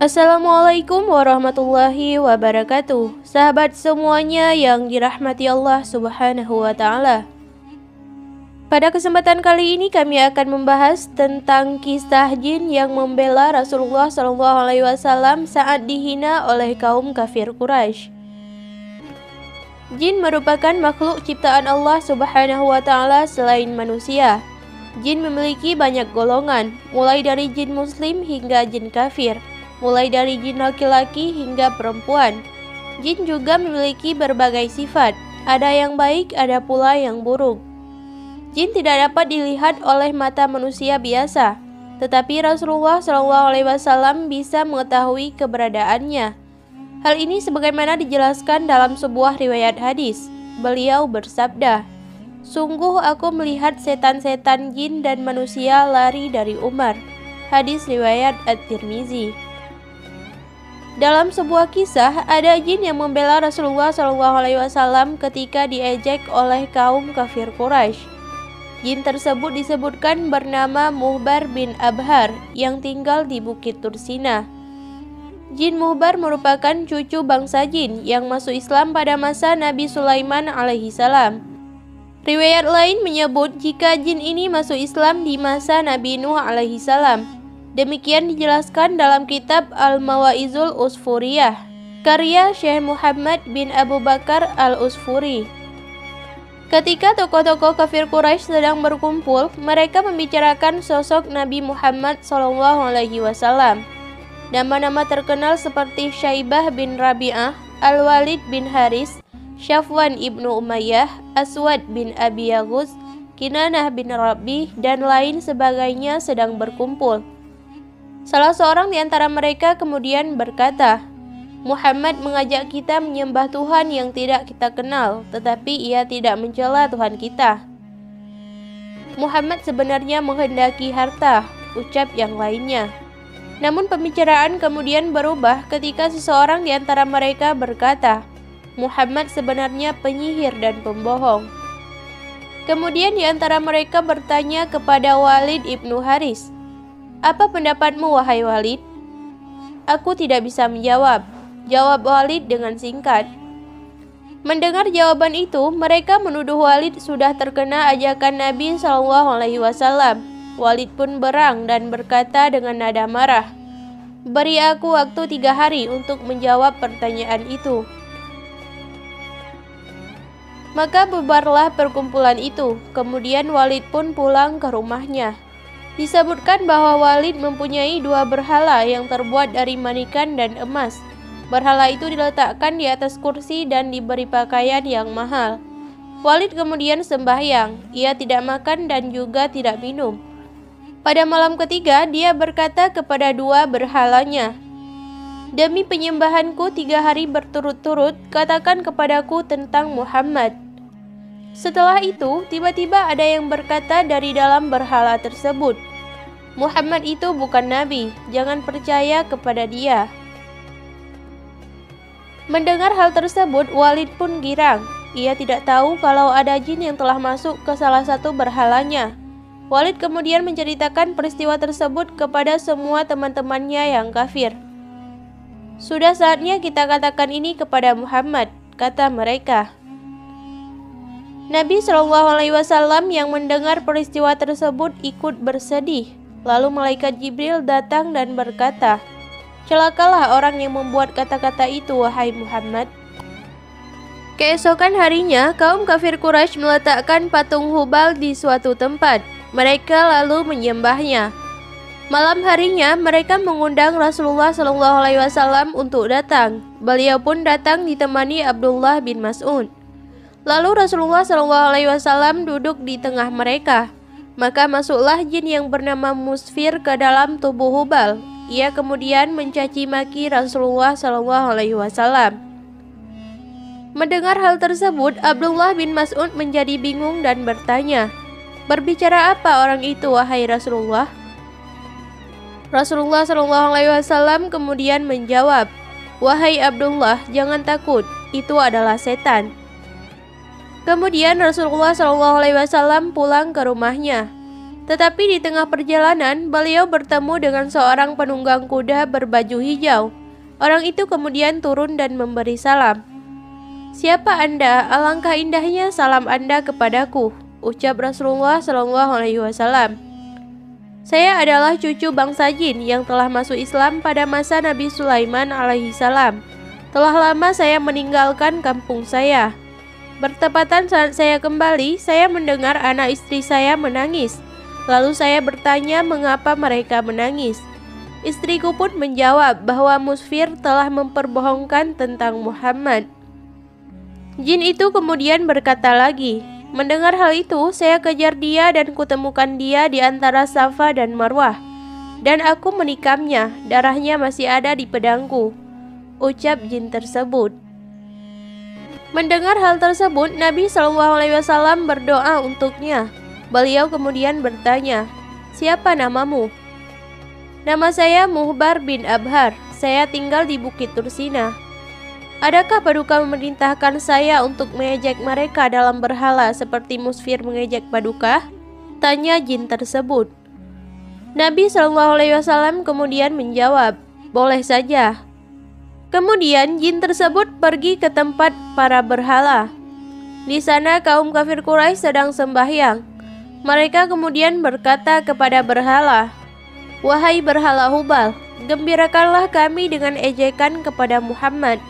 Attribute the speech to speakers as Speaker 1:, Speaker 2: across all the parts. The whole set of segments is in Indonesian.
Speaker 1: Assalamualaikum warahmatullahi wabarakatuh. Sahabat semuanya yang dirahmati Allah Subhanahu wa Ta'ala. Pada kesempatan kali ini kami akan membahas tentang kisah jin yang membela Rasulullah SAW saat dihina oleh kaum kafir Quraisy. Jin merupakan makhluk ciptaan Allah Subhanahu wa Ta'ala selain manusia. Jin memiliki banyak golongan, mulai dari jin muslim hingga jin kafir, mulai dari jin laki-laki hingga perempuan. Jin juga memiliki berbagai sifat, ada yang baik, ada pula yang buruk. Jin tidak dapat dilihat oleh mata manusia biasa, tetapi Rasulullah SAW bisa mengetahui keberadaannya. Hal ini sebagaimana dijelaskan dalam sebuah riwayat hadis. Beliau bersabda, "Sungguh aku melihat setan-setan jin dan manusia lari dari Umar." Hadis riwayat At-Tirmizi. Dalam sebuah kisah, ada jin yang membela Rasulullah SAW ketika diejek oleh kaum kafir Quraisy. Jin tersebut disebutkan bernama Muhbar bin Abhar yang tinggal di Bukit Tursina. Jin Muhbar merupakan cucu bangsa jin yang masuk Islam pada masa Nabi Sulaiman alaihissalam. Riwayat lain menyebut jika jin ini masuk Islam di masa Nabi Nuh alaihissalam. Demikian dijelaskan dalam kitab Al-Mawaizul Usfuriyah, karya Syekh Muhammad bin Abu Bakar Al-Usfuri. Ketika tokoh-tokoh kafir Quraisy sedang berkumpul, mereka membicarakan sosok Nabi Muhammad SAW. Nama-nama terkenal seperti Syaibah bin Rabi'ah, Al-Walid bin Haris, Syafwan ibnu Umayyah, Aswad bin Abi Yaghuz, Kinanah bin Rabi, dan lain sebagainya sedang berkumpul. Salah seorang di antara mereka kemudian berkata, "Muhammad mengajak kita menyembah Tuhan yang tidak kita kenal, tetapi ia tidak mencela Tuhan kita. Muhammad sebenarnya menghendaki harta," ucap yang lainnya. Namun pembicaraan kemudian berubah ketika seseorang di antara mereka berkata, "Muhammad sebenarnya penyihir dan pembohong." Kemudian di antara mereka bertanya kepada Walid ibnu Haris, "Apa pendapatmu, wahai Walid?" "Aku tidak bisa menjawab," jawab Walid dengan singkat. Mendengar jawaban itu, mereka menuduh Walid sudah terkena ajakan Nabi SAW. Walid pun berang dan berkata dengan nada marah, "Beri aku waktu 3 hari untuk menjawab pertanyaan itu." Maka bubarlah perkumpulan itu. Kemudian Walid pun pulang ke rumahnya. Disebutkan bahwa Walid mempunyai 2 berhala yang terbuat dari manikan dan emas. Berhala itu diletakkan di atas kursi dan diberi pakaian yang mahal. Walid kemudian sembahyang. Ia tidak makan dan juga tidak minum. Pada malam ketiga, dia berkata kepada 2 berhalanya, "Demi penyembahanku 3 hari berturut-turut, katakan kepadaku tentang Muhammad." Setelah itu, tiba-tiba ada yang berkata dari dalam berhala tersebut, "Muhammad itu bukan nabi, jangan percaya kepada dia." Mendengar hal tersebut, Walid pun girang. Ia tidak tahu kalau ada jin yang telah masuk ke salah satu berhalanya. Walid kemudian menceritakan peristiwa tersebut kepada semua teman-temannya yang kafir. "Sudah saatnya kita katakan ini kepada Muhammad," kata mereka. Nabi SAW yang mendengar peristiwa tersebut ikut bersedih. Lalu malaikat Jibril datang dan berkata, "Celakalah orang yang membuat kata-kata itu, wahai Muhammad." Keesokan harinya, kaum kafir Quraisy meletakkan patung Hubal di suatu tempat. Mereka lalu menyembahnya. Malam harinya, mereka mengundang Rasulullah SAW untuk datang. Beliau pun datang ditemani Abdullah bin Mas'ud. Lalu Rasulullah SAW duduk di tengah mereka. Maka masuklah jin yang bernama Musfir ke dalam tubuh Hubal. Ia kemudian mencaci maki Rasulullah SAW. Mendengar hal tersebut, Abdullah bin Mas'ud menjadi bingung dan bertanya, "Berbicara apa orang itu, wahai Rasulullah?" Rasulullah SAW kemudian menjawab, "Wahai Abdullah, jangan takut, itu adalah setan." Kemudian Rasulullah SAW pulang ke rumahnya. Tetapi di tengah perjalanan, beliau bertemu dengan seorang penunggang kuda berbaju hijau. Orang itu kemudian turun dan memberi salam. "Siapa Anda? Alangkah indahnya salam Anda kepadaku," ucap Rasulullah SAW. "Saya adalah cucu bangsa jin yang telah masuk Islam pada masa Nabi Sulaiman alaihissalam. Telah lama saya meninggalkan kampung saya. Bertepatan saat saya kembali, saya mendengar anak istri saya menangis. Lalu saya bertanya mengapa mereka menangis. Istriku pun menjawab bahwa Musfir telah memperbohongkan tentang Muhammad." Jin itu kemudian berkata lagi, "Mendengar hal itu, saya kejar dia dan kutemukan dia di antara Safa dan Marwah. Dan aku menikamnya, darahnya masih ada di pedangku," ucap jin tersebut. Mendengar hal tersebut, Nabi SAW berdoa untuknya. Beliau kemudian bertanya, "Siapa namamu?" "Nama saya Muhbar bin Abhar. Saya tinggal di Bukit Tursina." "Adakah Paduka memerintahkan saya untuk mengejek mereka dalam berhala seperti Musfir mengejek Paduka?" tanya jin tersebut. Nabi SAW kemudian menjawab, "Boleh saja." Kemudian jin tersebut pergi ke tempat para berhala. Di sana kaum kafir Quraisy sedang sembahyang. Mereka kemudian berkata kepada berhala, "Wahai berhala Hubal, gembirakanlah kami dengan ejekan kepada Muhammad."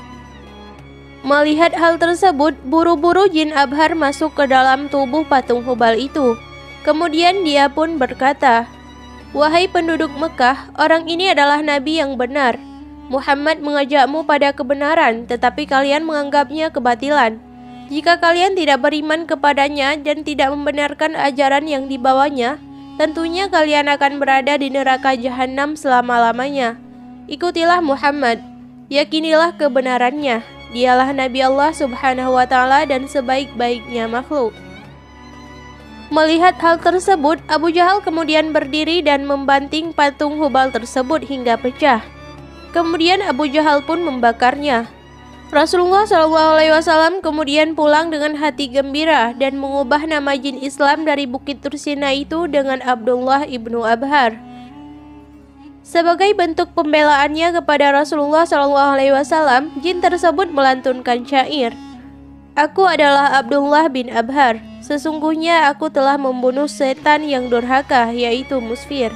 Speaker 1: Melihat hal tersebut, buru-buru jin Abhar masuk ke dalam tubuh patung Hubal itu. Kemudian dia pun berkata, "Wahai penduduk Mekah, orang ini adalah nabi yang benar. Muhammad mengajakmu pada kebenaran, tetapi kalian menganggapnya kebatilan. Jika kalian tidak beriman kepadanya dan tidak membenarkan ajaran yang dibawanya, tentunya kalian akan berada di neraka jahanam selama-lamanya. Ikutilah Muhammad, yakinilah kebenarannya. Dialah Nabi Allah Subhanahu wa Ta'ala dan sebaik-baiknya makhluk." Melihat hal tersebut, Abu Jahal kemudian berdiri dan membanting patung Hubal tersebut hingga pecah. Kemudian Abu Jahal pun membakarnya. Rasulullah SAW kemudian pulang dengan hati gembira dan mengubah nama jin Islam dari Bukit Tursina itu dengan Abdullah ibnu Abhar. Sebagai bentuk pembelaannya kepada Rasulullah SAW, jin tersebut melantunkan syair, "Aku adalah Abdullah bin Abhar. Sesungguhnya aku telah membunuh setan yang durhaka, yaitu Musfir."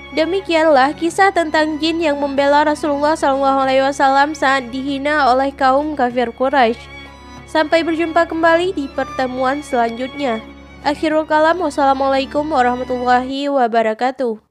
Speaker 1: Demikianlah kisah tentang jin yang membela Rasulullah SAW saat dihina oleh kaum kafir Quraisy. Sampai berjumpa kembali di pertemuan selanjutnya. Akhirul kalam, wassalamualaikum warahmatullahi wabarakatuh.